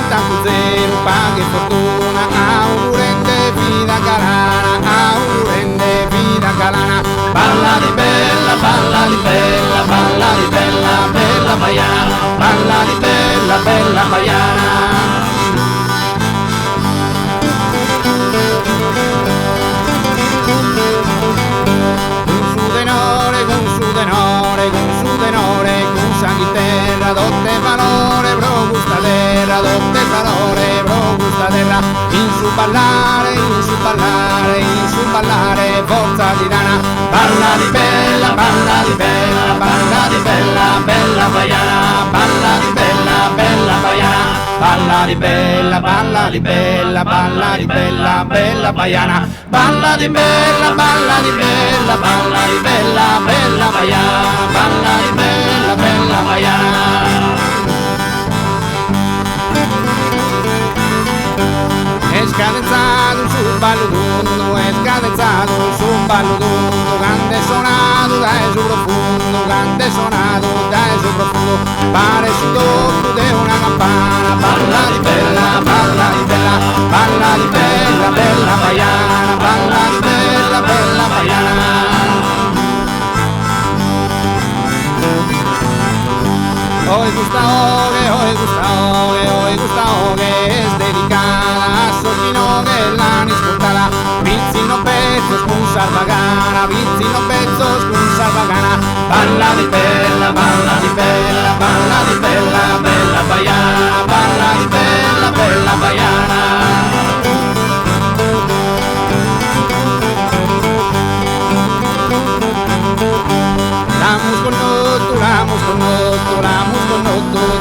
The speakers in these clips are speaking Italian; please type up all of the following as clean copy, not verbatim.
tanto zero, paga e fortuna, augurente vida calana, augurente vida calana. Balla di bella, balla di bella, balla di bella, bella baiana, balla di bella, bella baiana. Con sangue terra, dotte valore, pro gusta terra, dotte valore, pro gusta terra. In su ballare, in su ballare, in su ballare, forza di dana. Balla di bella, balla di bella, balla di bella, bella baiana, balla di bella, bella baiana. Balla di bella, balla di bella, balla di bella, bella baiana. Balla di bella, balla di bella, balla di bella, bella baiana. Balla di bella, bella baiana. È scadenzato sul ballo d'uno, è scadenzato sul ballo d'uno, grande suonato dai su profondo, grande suonato dai su profondo, pare su tocco di una campana. Balla di bella, balla di bella, balla di bella, bella baiana, balla di bella, bella baiana. Hoy gusta oge, es dedicada a Sochino che l'hanno ascoltata. Vizzino pezzos con salvagana, vizzino pezzos con salvagana. Balla di bella, balla di bella, balla di bella, bella baiana, balla di bella, bella baiana. La musconotto,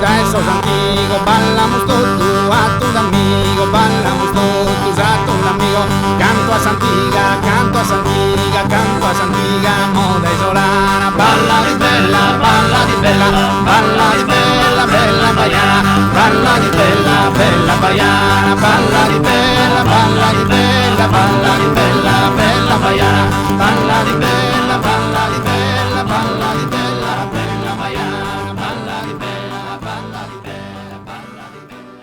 da esos amigos, ballamos todos a tu amigo, ballamos todos a tu amigo. Canto a Santiga, canto a Santiga, canto a Santiga, moda isolana. Balla di bella, balla di bella, balla di bella, bella baiana, balla di bella, bella baiana, balla di bella, balla di bella, balla di bella, bella baiana, balla di bella, balla di bella, balla di bella, bella baiana, balla di bella, balla di bella, balla di bella.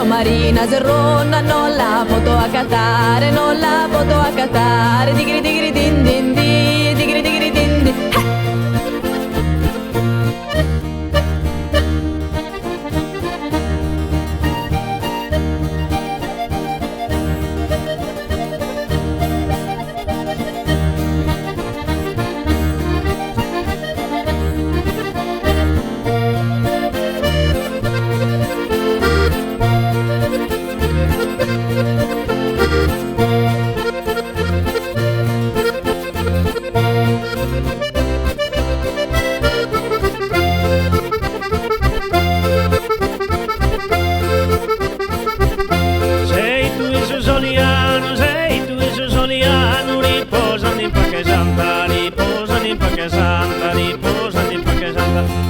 Marina Serronna non la foto a cantare, non la foto a cantare, digri digri din din di, digri digri din di.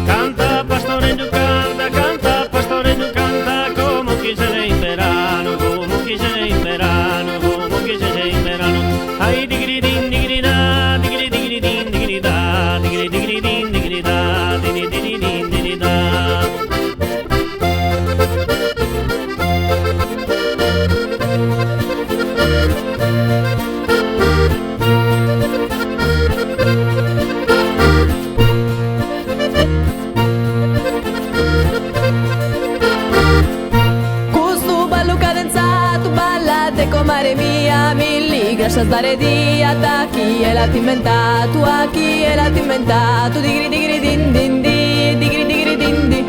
Canta pastore du canta como quise in verano, como quise in verano, como quise in verano. Ai digri din digri da, digri digri din digri da, digri digri din digri da, digri digri din digri da. Mare mia, milli, grazie a stare di a chi è l'ha inventato, a chi è l'ha inventato, digri digri din din di, digri digri din di.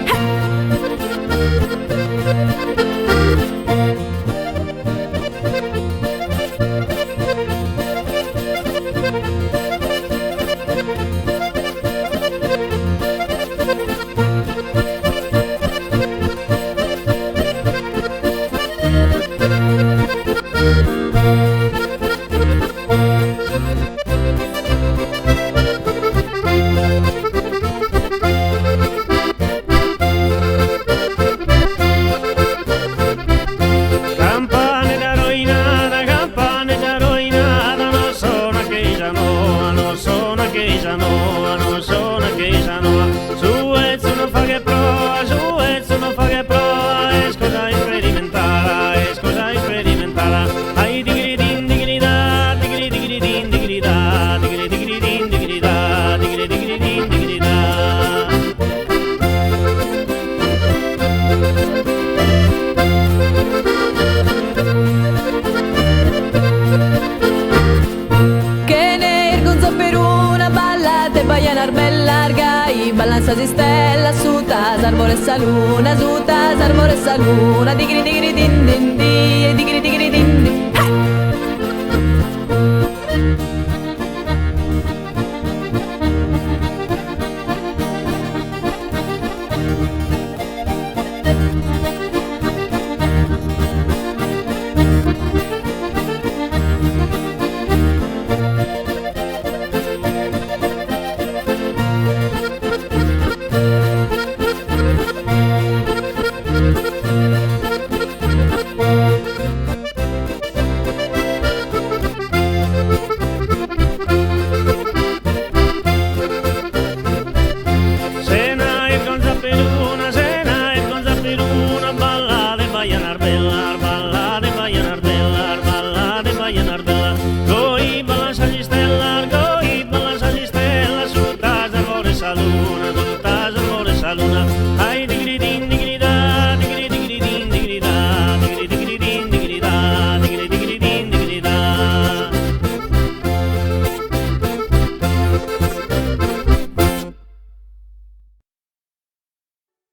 sa stella, su tas arbores sa luna, su tas arbores sa luna, digri digri din din di, digri digri din din.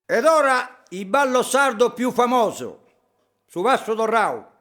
Ed ora il ballo sardo più famoso, su Vasto Dorrau.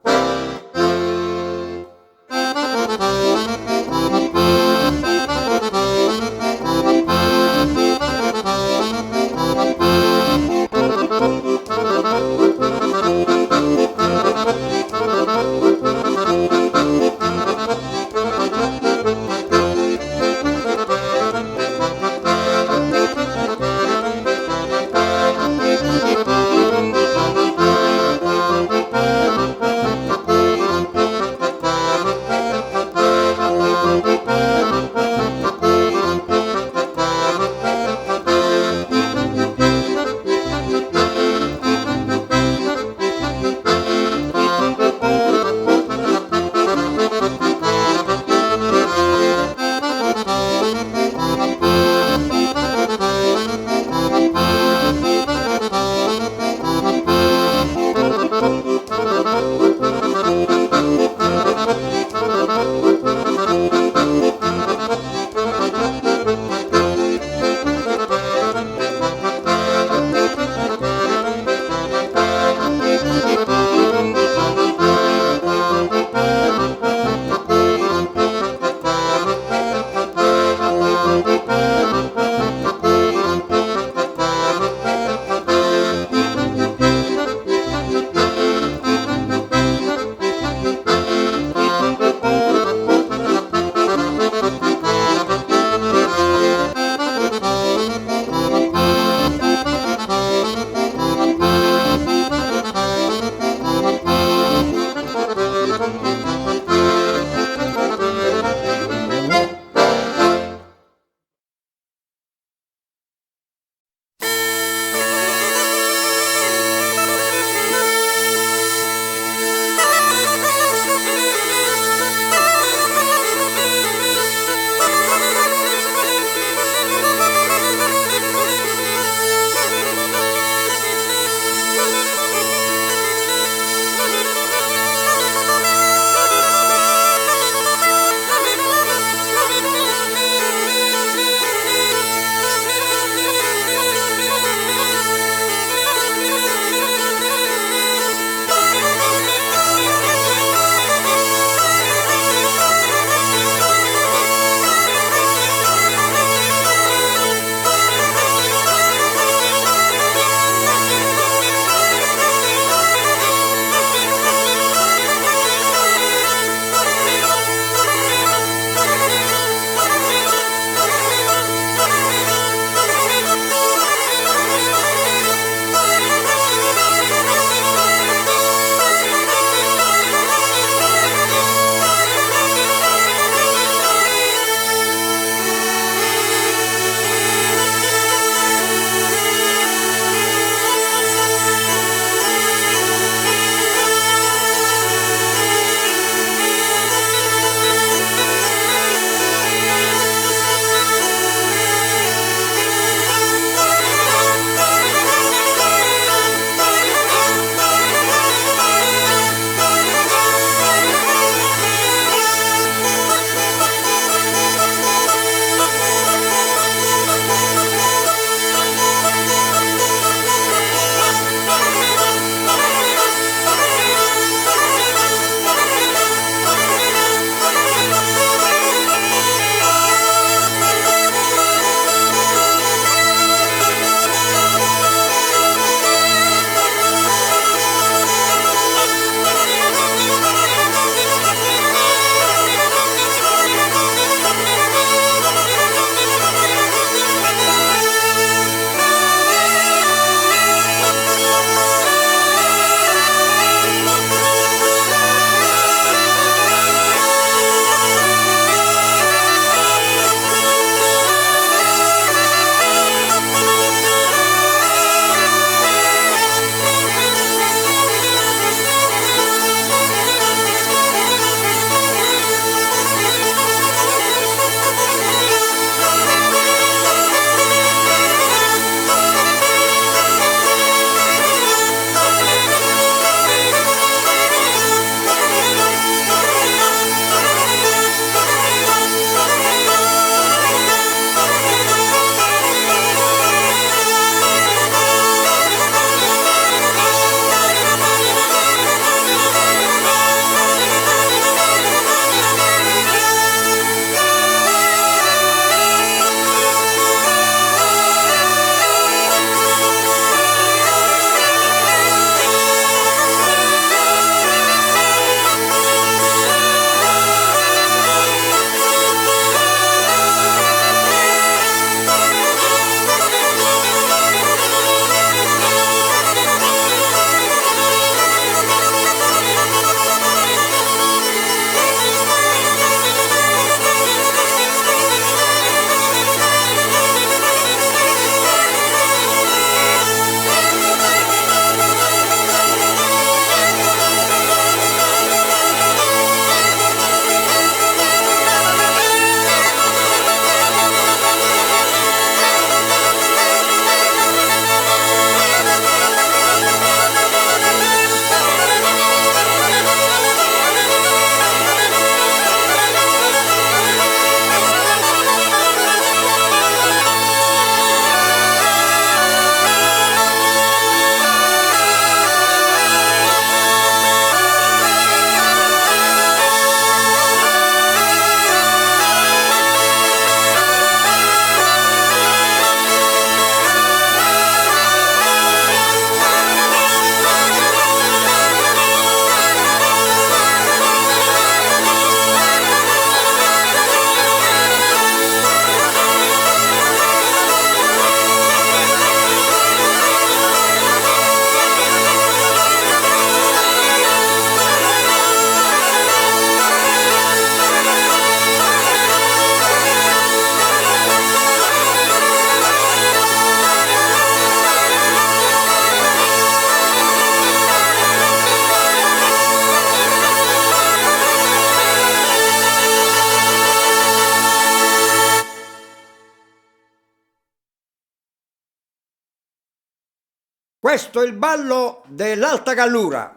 Questo è il ballo dell'Alta Gallura.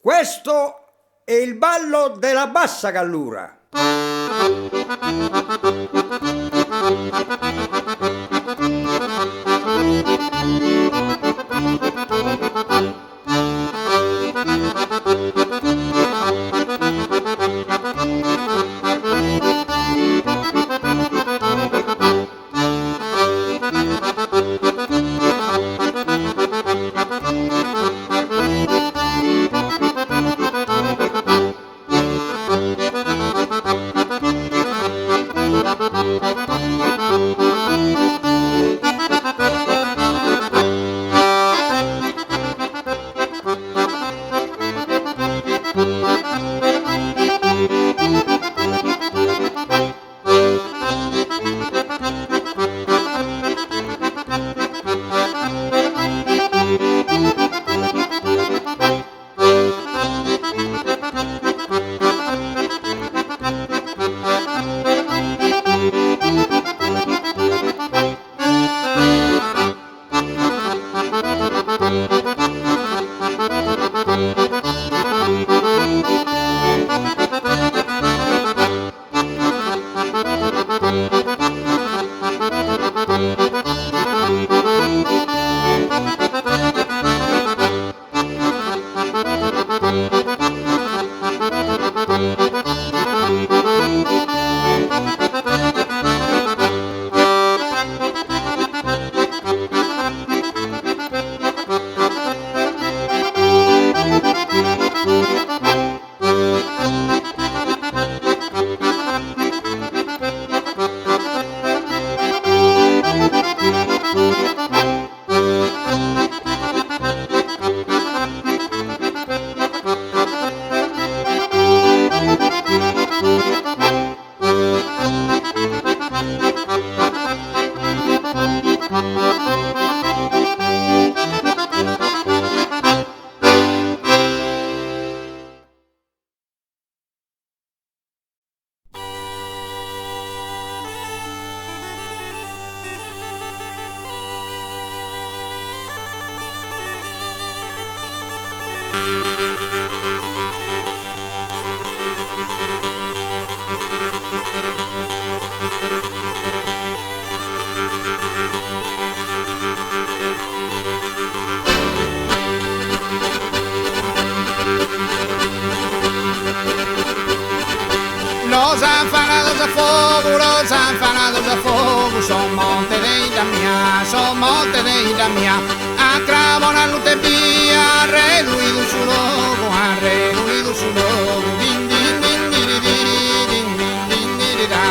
Questo è il ballo della Bassa Gallura. Los afanados a fogo, los afanados a fogo, son monte de Ida mía, son monte de Ida mía, a crabona lute via, re lui du su logo, re lui du su logo, din din din din din din din din da.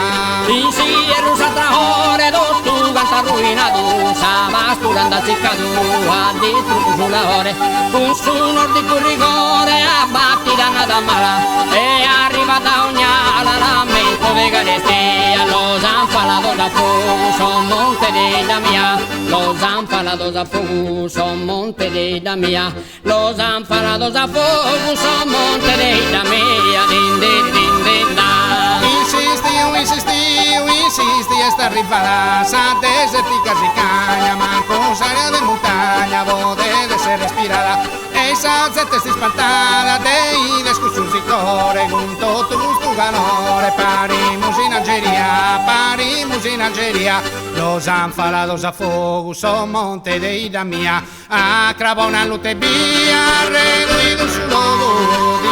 Isi erusata ore tu canta ruinatu, sama sturanda ciccatu, a distrutto sulla ore, con su nordico rigore, a battita nata mala, e arriva da ogni ala, lamento de carestia, lo zanfalato da fuoco, son monte de da mia, lo zanfalato da fuoco, son monte de da mia, lo zanfalato da fuoco, son monte de da mia, din din din din da. Insisti, esta rifada, sa desértica y caña, manco área de montaña, bode de ser respirada, esa zete espantada, de discussione si core, junto tu gusto calore, parimos in Algeria, los anfalados a fuego, son monte de ida mía, a crabona lute via, reduido su logo,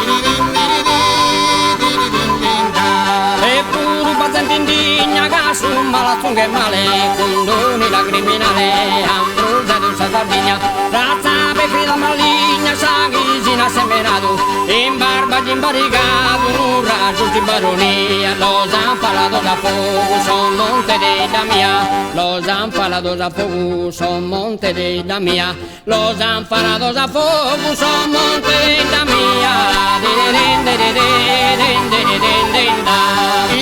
Indigna casu malazzun che male, condoni la criminale, ambrosa di una Sardegna, razza per grida maligna, sanguisina seminato, in barba imbaricato, non raggiungi baronia, lo zanfalato da fuoco, son monte de da mia, lo zanfalato da fuoco, son monte de da mia, lo zanfalato da fuoco, son monte de da mia,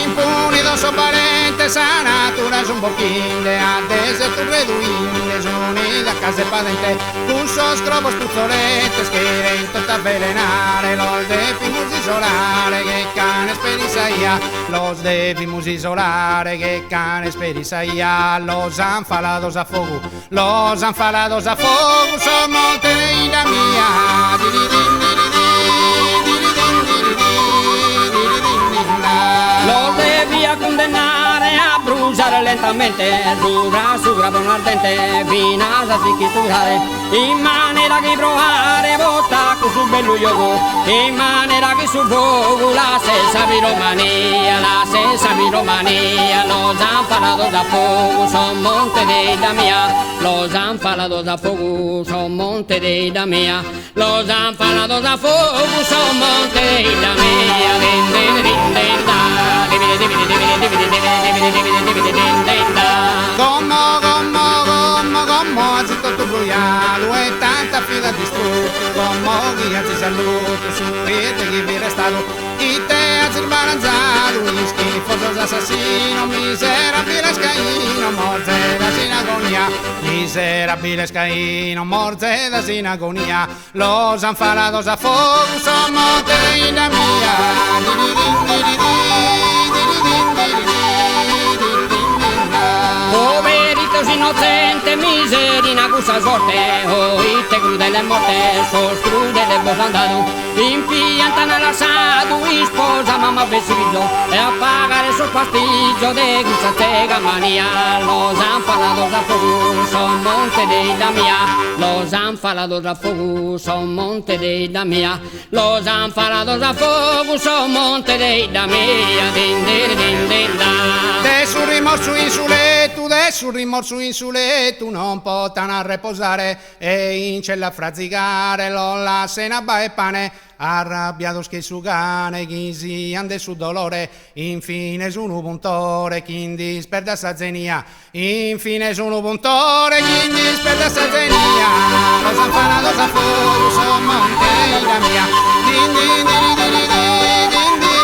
impunido son parientes a natura son boquinde, antes de tu reduines, unidas case padente, cursos crobos puzzoletes, quieren todas velenare, los debimos isolare, che canes per Isaia, los debimos isolare, che canes per Isaia, los anfalados a fuego, son monte de ira mía, lo debía condannare a bruciare lentamente, su grabone ardente, fino a sicchiturare, in maniera che provare botta con su bello gioco, in maniera che sul fuoco la stessa piromania, lo zanfalato da fuoco, son monte de da mia, lo zanfalato da fuoco, son monte de da mia, lo zanfalato da fuoco, son monte de da mia, din din din din da. Como azito tu bruialo e tanta fila di strutto, como guia ti saluto, su e te che vi restato, e te a sbalanzato, schifosos assassino, miserabile scaino, morte da sinagonia, miserabile scaino, morte da sinagonia, los anfalados a fuoco, son monte de la Poveritos innocente, miserina gusa sorte, oite crudele morte, sos crudele vos andato, impiantano all'assato, sposa mamma vestido, e a pagare sul pasticcio de gusa tega mania, los anfalados a fuoco, son monte de da mia, los anfalados a fuoco, son monte de da mia, los anfalados a fuoco, son monte de da mia, din din din din da. De sul rimorso insuletu, non potano a riposare e in cella a frazzicare, la senaba e pane, arrabbiato che su cane, chi si ande su dolore, infine su un puntore, chi disperda sa zenia, infine su un puntore, chi disperda sa zenia, lo zanfalados a fuoco, son monte la mia, din din din din din din din din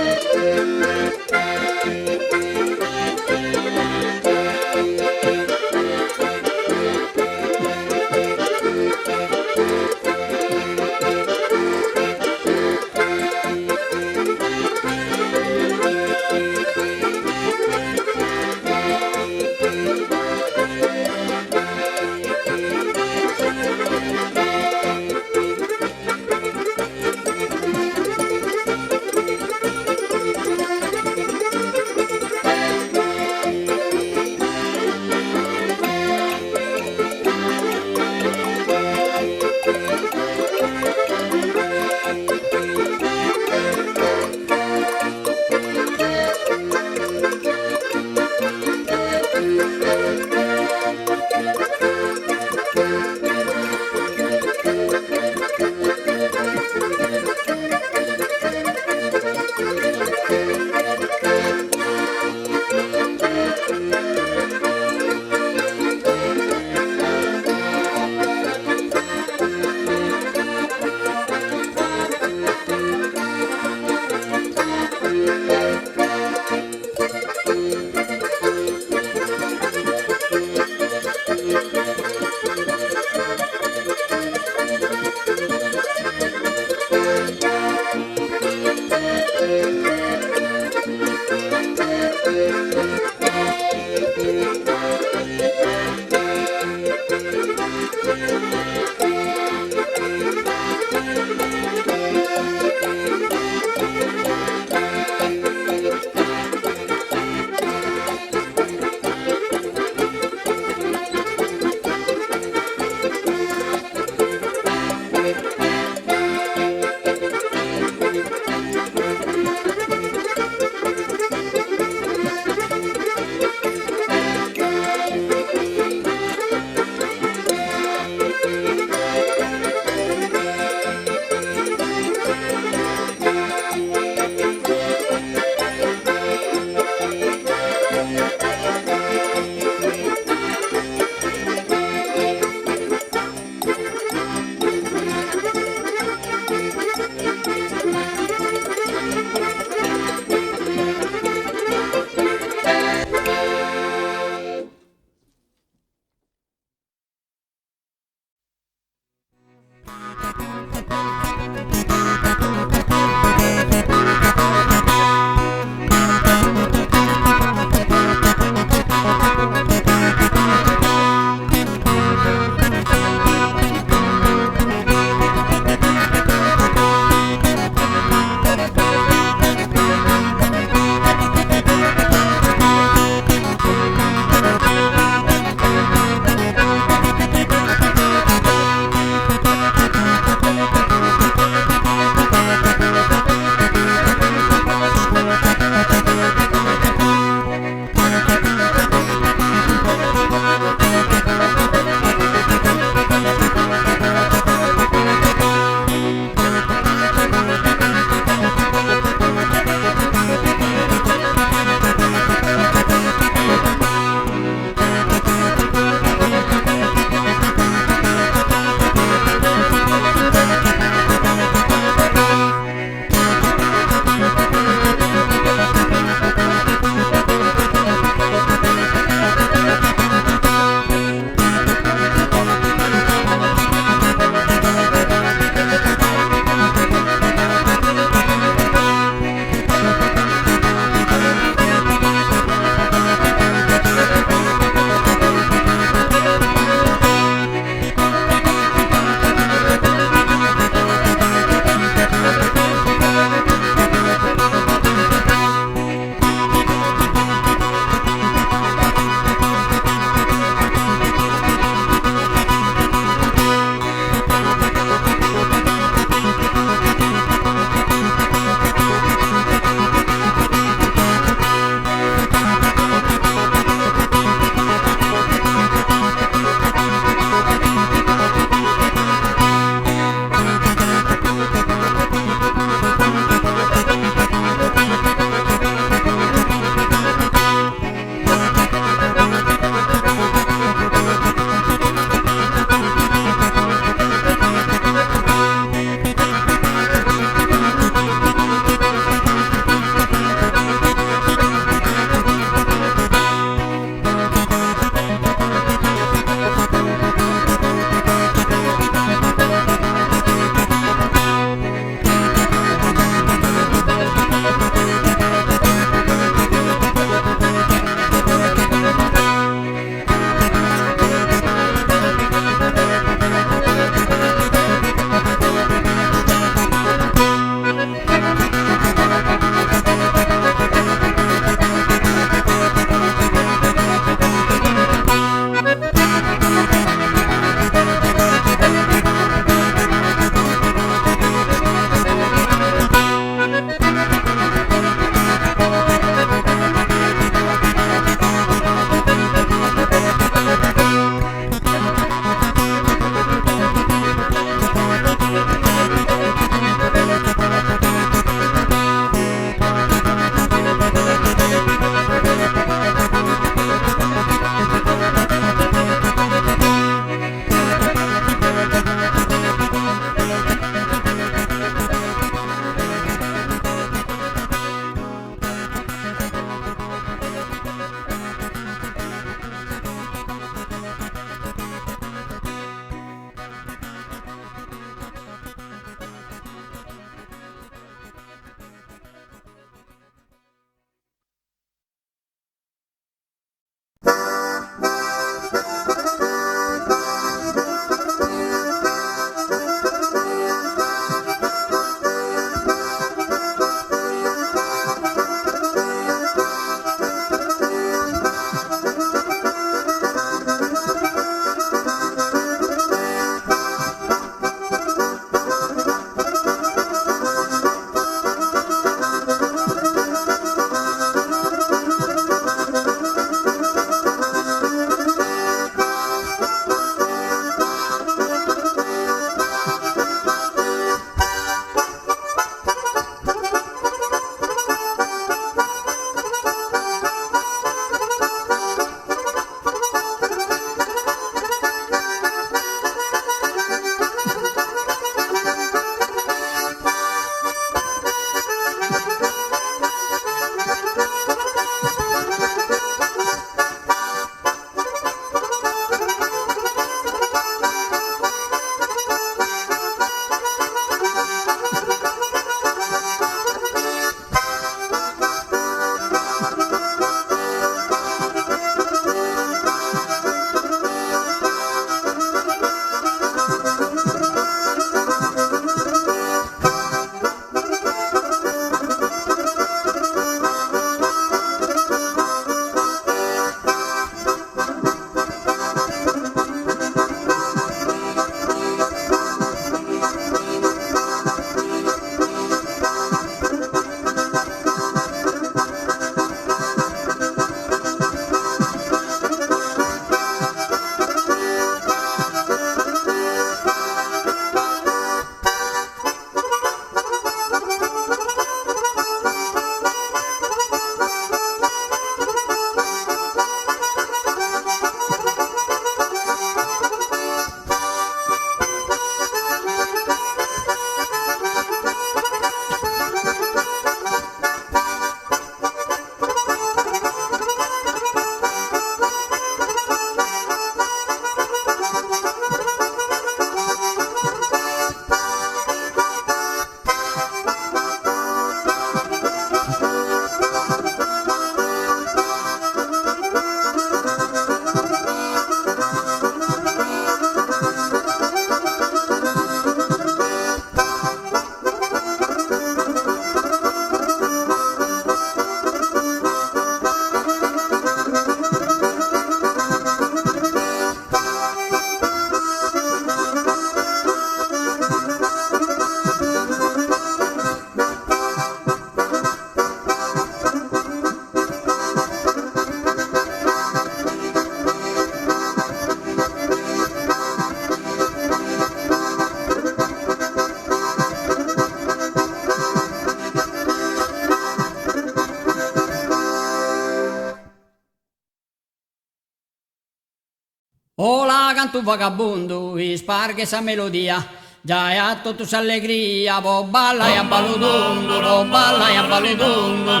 Ola canto vagabondo, sparga esa melodia, già è a tutta allegria, vo balla e a ballodondo, vo balla e a ballodondo.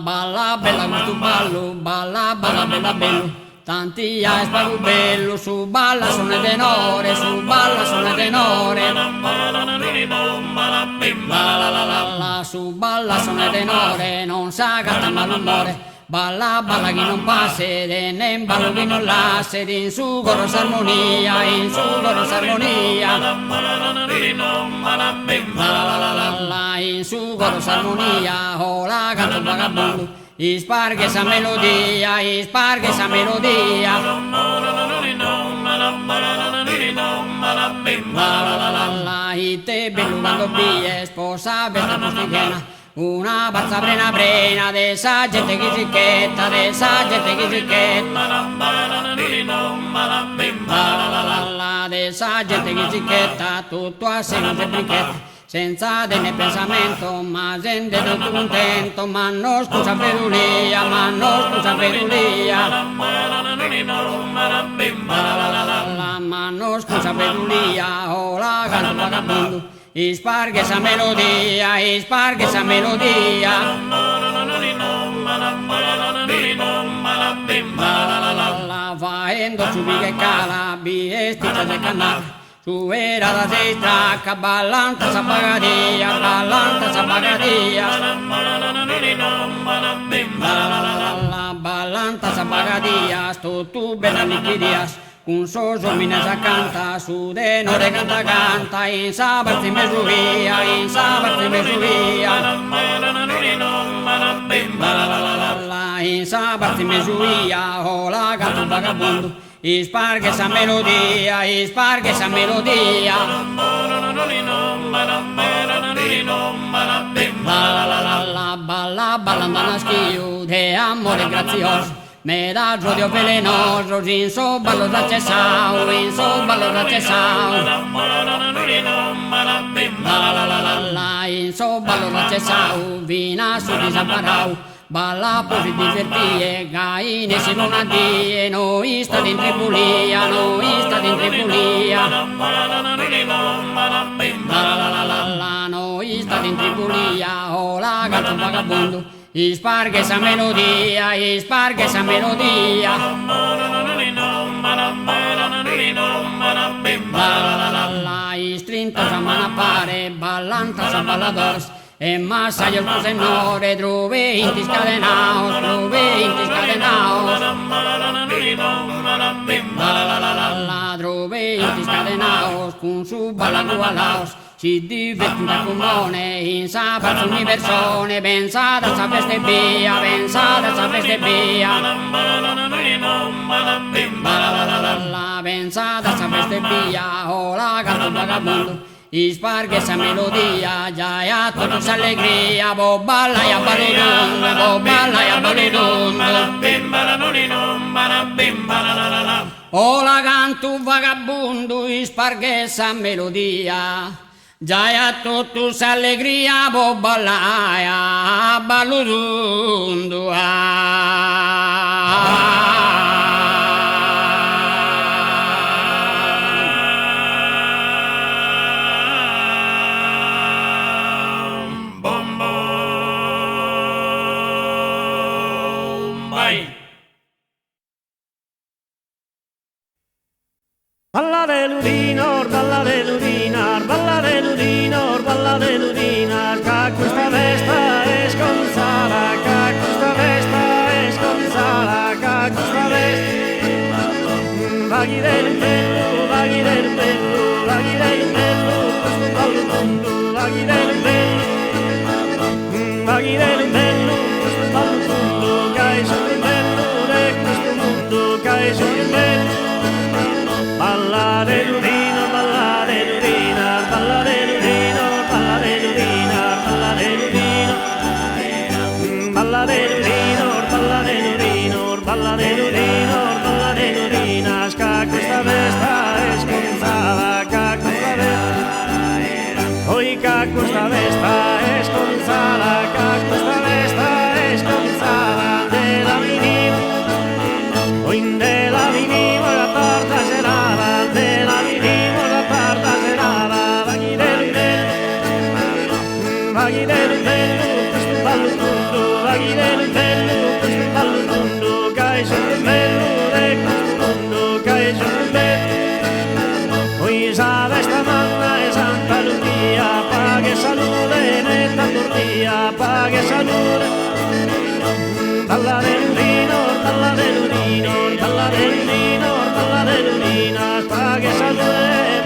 Balla bella questo ballo, balla bella bella bello, tanti a spago bello, su balla sono tenore, su balla sono tenore. Su balla sono tenore, non sa gatta malumore. Balla, balla chi non passa, e ne ballo chi non lascia, in su coro s'armonia, in su coro s'armonia. In su coro s'armonia, ora canto un vagabondo, sparga esa melodia, sparga esa melodia. Te bello quando bie, sposa vesta postigena, una bazza brena brena, de esa gente che zicchetta, de esa gente che zicchetta. De esa gente che zicchetta, tutto a seno se brinchetta, senza denne pensamento, ma gente tutto contento, ma non scusa perulia, ma non scusa perulia. Ma non scusa perulia, ora canto vagabondo, sparga esa melodia, sparga esa melodia. Faendo su che cala, biestica de canal, su era da se stracca, ballanta sa pagadia, ballanta sa pagadia. Ballanta sa pagadia, sto tu bella liquidias, un soso minesa canta, su de nore canta canta, in sabat in mesuvia, in sabat in mesuvia. In sabat in mesuvia, ola canto un vagabondo, sparga esa melodia, sparga esa melodia. Balla, ballando a schio, de amore grazioso, me da giudio velenoso, in so ballo da cesao, in so ballo da cesao. In so ballo da cesao, vina su disamparau, balla posi divertie, gaine si non addie, noi stati in Tripolia, noi stati in Tripolia. Noi stati in Tripolia, ola canto un vagabondo, sparga esa melodia, sparga esa melodia. Strinto sa manapare, ballanta sa balladors, e massa io tu senore, trove intis cadenaos, trove intis cadenaos. Trove intis cadenaos, con su balla gualaos, si divertita comune, in sabat universone, pensata sa feste via, pensata sa feste via. Pensata sa feste via, ora canto un vagabondo, sparga esa melodia, già è a tutta allegria, bo balla e a ballodondo, bo balla e a ballodondo. Ora canto un vagabondo, sparga esa melodia, già è a tutta allegria, bo balla e a ballodondo. Balla deludino, balla deludina, balla deludino, balla deludina, che questa festa è sconzala, che questa festa è sconzala, che questa festa. Vaghi del bello, vaghi del bello, vaghi del bello, questo ballo mondo, vaghi del bello, vaghi del bello, questo ballo mondo, che è sul bello di questo mondo, che è sul bello. Balla deludino, balla deludina, balla deludino, balla deludina, balla deludino. Balla deludino, balla deludino, balla deludino, balla deludina, che questa festa è sconzala, che questa festa. Poi che questa festa è sconzala, che questa festa è sconzala, della minima. Hoy de la vivimos la tarta serada, de la vivimos la tarta serada, vaghi del questo ballo tutto, vaghi del questo ballo tutto, che è sempre bello di questo mondo, che è sempre bello. Hoy sabe sta manna e Santa Lucia, pa' che salute metta tortilla, pa' che salute. Balla del vino, balla del vino, balla del vino, balla del vino, pa' che salute.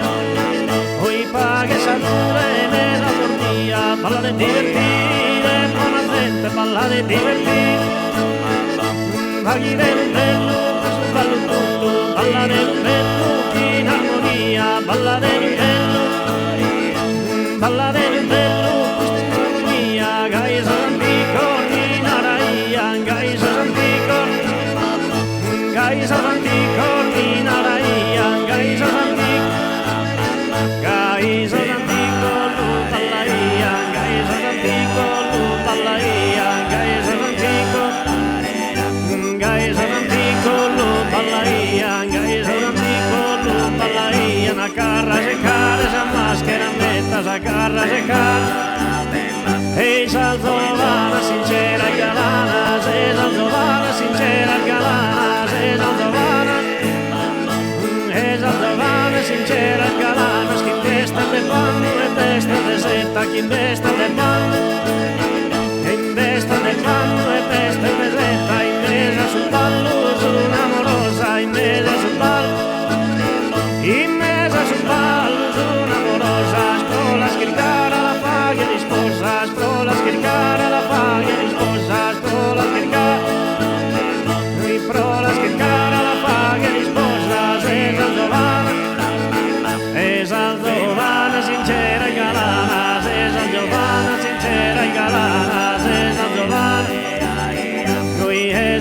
Hoy pa' che salute metta tortilla, balla de divertire, buona gente, balla de divertire. Vaghi del bello, questo ballo tutto, balla del bello, chi in armonia, balla del bello, balla del bello, questa è armonia, gaisa antico, in araia, gaisa antico, gaisa antico, in araia, gaisa antico, gaisa antico, lu ballaia, gaisa antico, lu ballaia, gaisa antico. Gaisa d'antico, lu ballaia, gaisa d'antico, lu ballaia, na carra secare, sa maschera metta, sa carra secare. Ehi Salzovana, sincera e galana, sei Salzovana, sincera e galana, sei Salzovana. Ehi Salzovana, sincera e galana, chi investe de panno e veste de setta, chi investe de panno. E investe de panno e veste de setta, mesa sul ballo, sono un'amorosa, in mesa sul ballo, in mesa sul ballo, sono un'amorosa, sprola schircare la paglia di sposa, sprola schircare la paglia di sposa, sprola schircare, sprola schircare la paglia di sposa, sei Salzovana, Salzovana, sincera e galana, sei Salzovana, sincera e galana, sei Salzovana.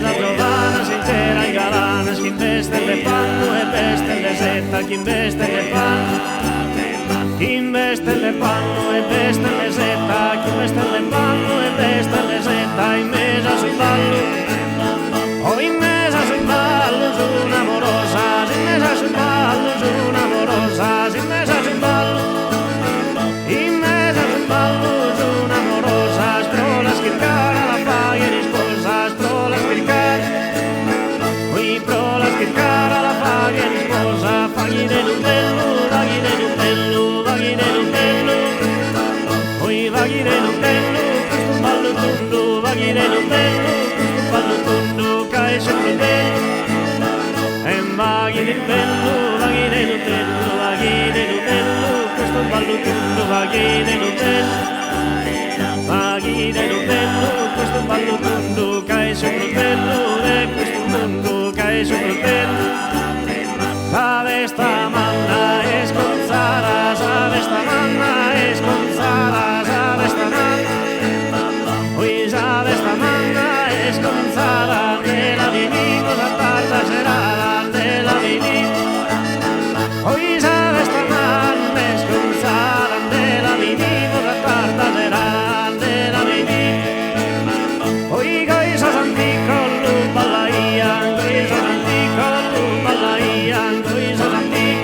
Salzovana, sincera e galana, chi investe le panno e veste le setta, chi investe le panno, chi investe le panno e veste le setta, chi investe le panno e veste le setta, in mesa sul ballo, o in mesa sul ballo, su un'amorosa, in mesa sul ballo, su un'amorosa, in mesa sul ballo, in mesa sul ballo, su un'amorosa, sprola schircare la paglia di sposa, sprola schircare, qui prola schircare la paglia di sposa, paghi dell'utello, vaghi dell'utello, vaghi dell'utello, qui vaghi dell'utello, questo ballo tondo, vaghi dell'utello, questo ballo tondo, che è sempre bello, e vaghi del bello, vaghi dell'utello, vaghi dell'utello, questo ballo tondo, vaghi dell'utello. Vaghi dell'utello, questo ballo tondo, che è sempre bello, e questo mondo che è sempre bello. Sabe sta manna e sconzara, sabe sta manna e sconzara, sabe sta manna. Oi sabe sta manna e sconzara, nella vivimos a tarda serada, nella vivimos. Oi sabe sta manna e sconzara, nella vivimos a tarda serada. Oi gaisa antico, lu ballaia, gaisa antico, lu ballaia, gaisa antico.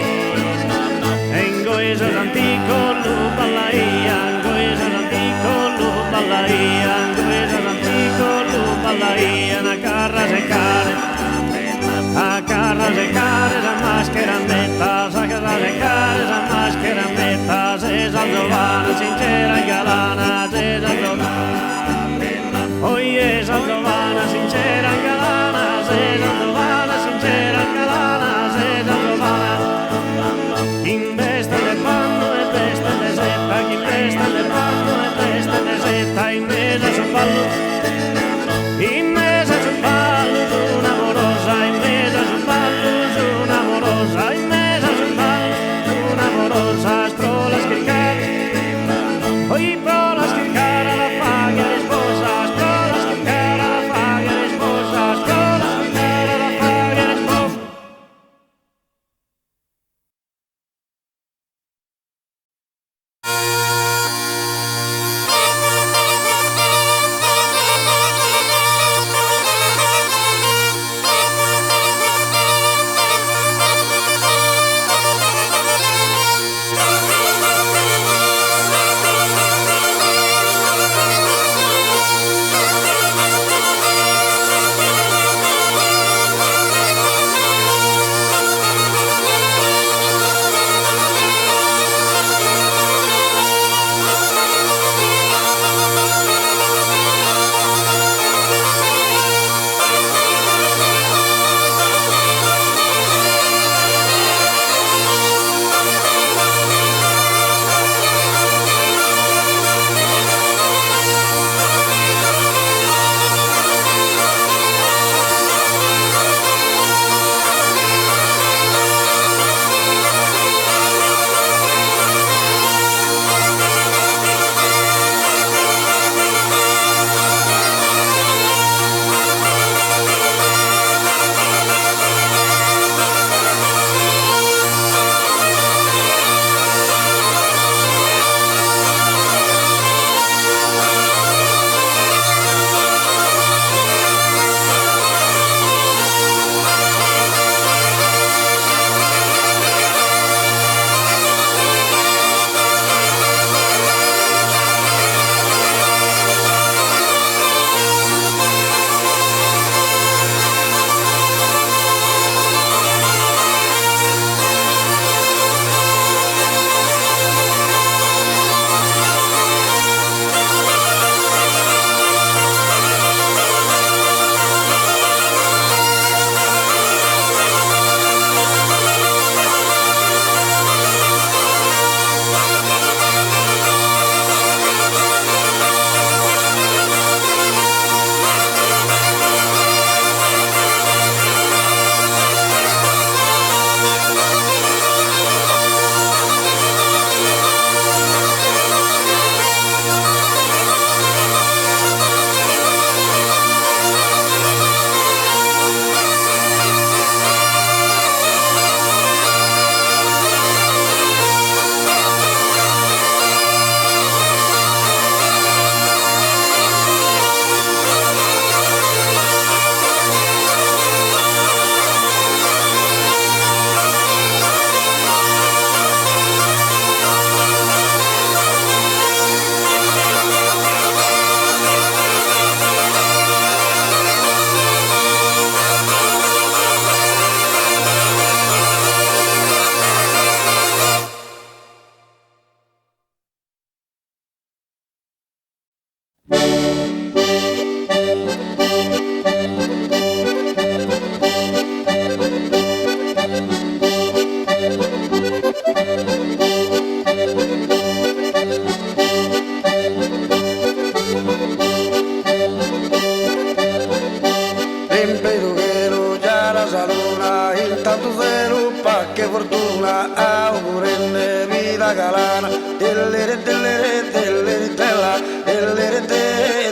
fortuna, augurenne vita galana, dell'ere dell'ere dell'ere della, dell'ere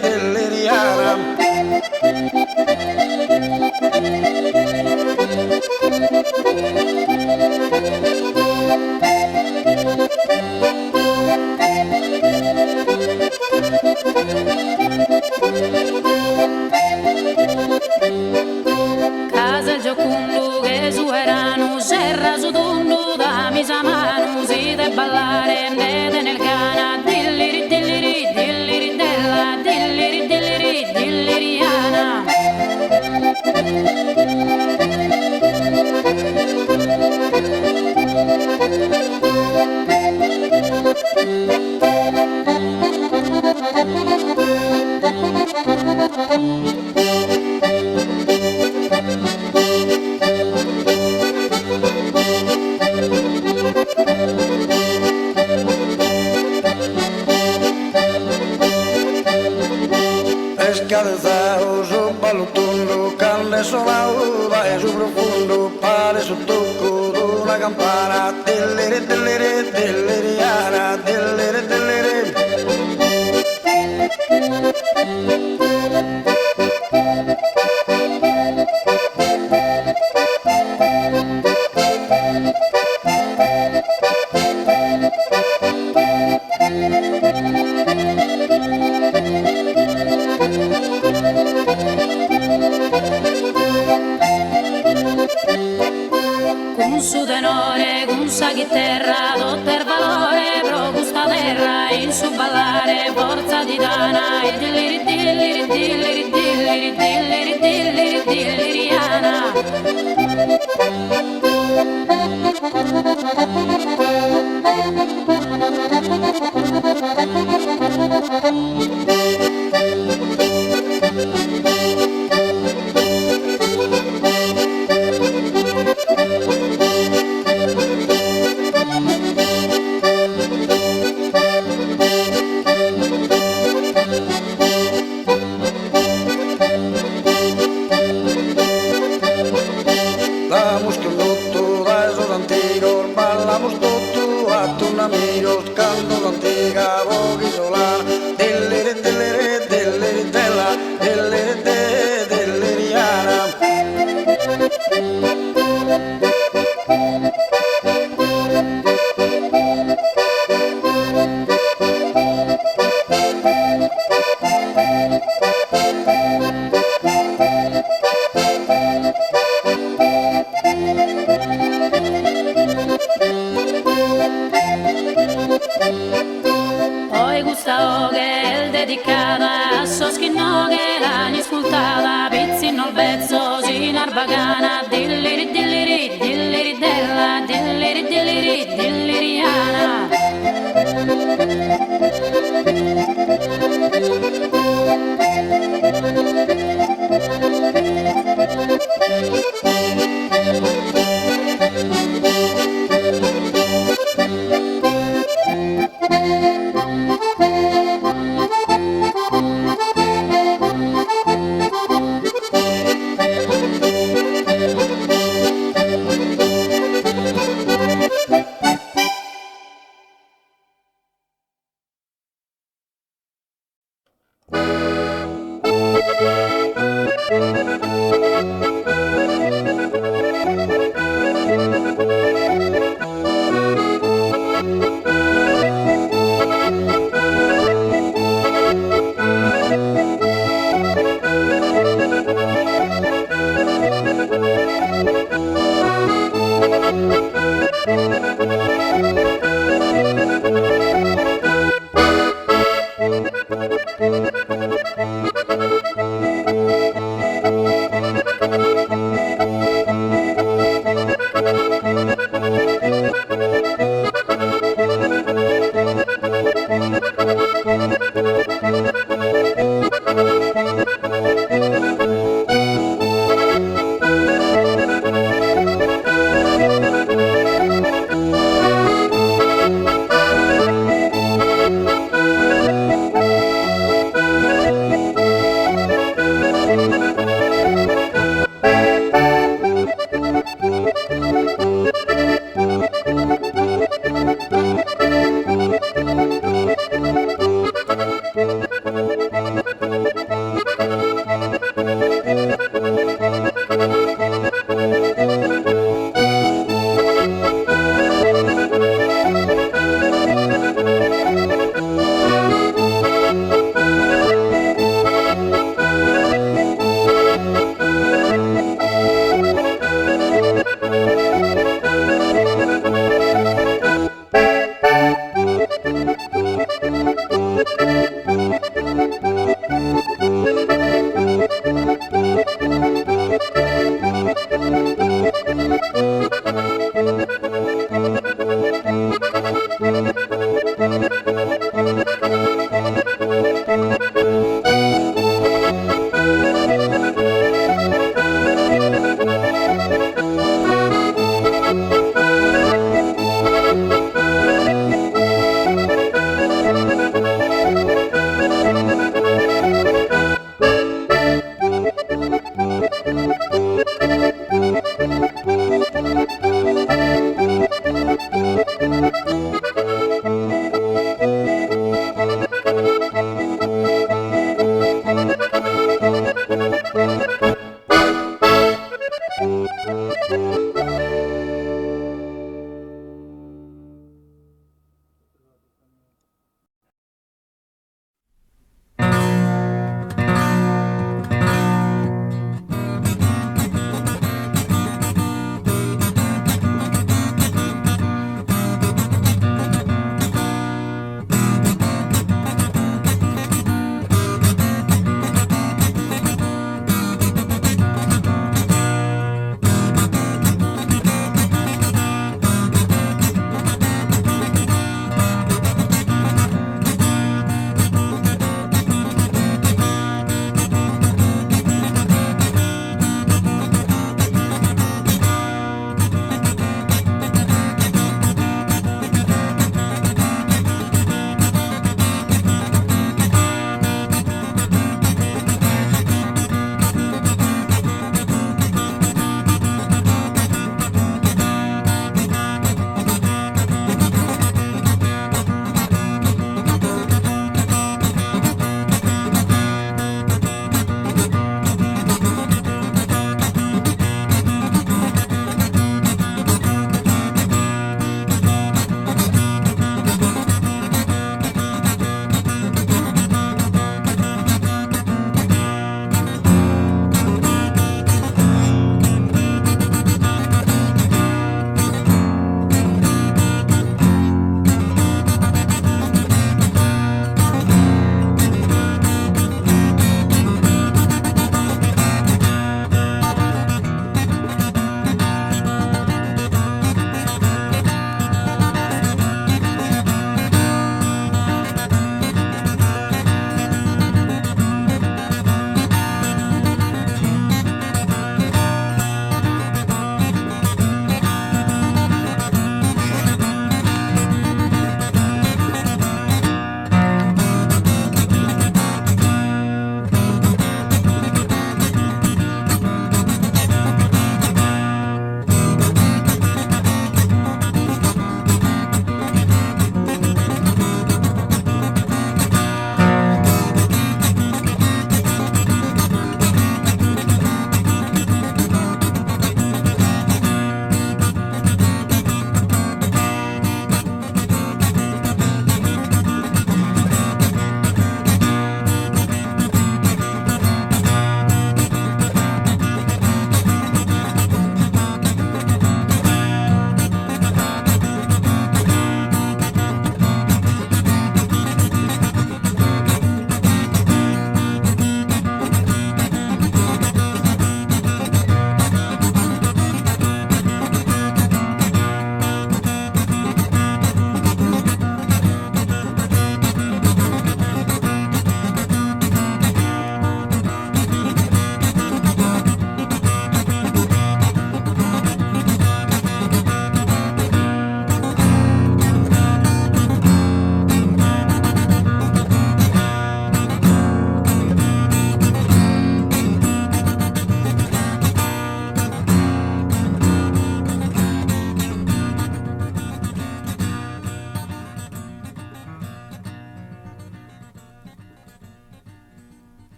dell'eriana. Casa giocundu che su erano, serra su tundu da misa manu, si de ballare nede nel cana, dilliri dilliri dilliri della, dilliri dilliri dilliriana. Escalzao su ballotondo, canne sonau, vai su profondo, pare su tocco d'una campana, dell'ere dell'ere dell'eriana, dell'ere dell'ere. Con su tenore, con sa chitarra, dotter valore, pro gusta terra, in su ballare, forza titana, e dilliri dilliri dilliri dilliri dilliri dilliri dilliriana. Damos que un loto da esos antigos, bailamos todo a tus amigos, canto antiga, boca y solar, dell'ere dell'ere dell'ere della, dell'ere dell'eriana. Poi gusta che è dedicata a so schinno che l'hanno ascoltata, pizzino il pezzo, sinar bacana, dilliri dilliri dilliri della, dilliri dilliri dilliriana.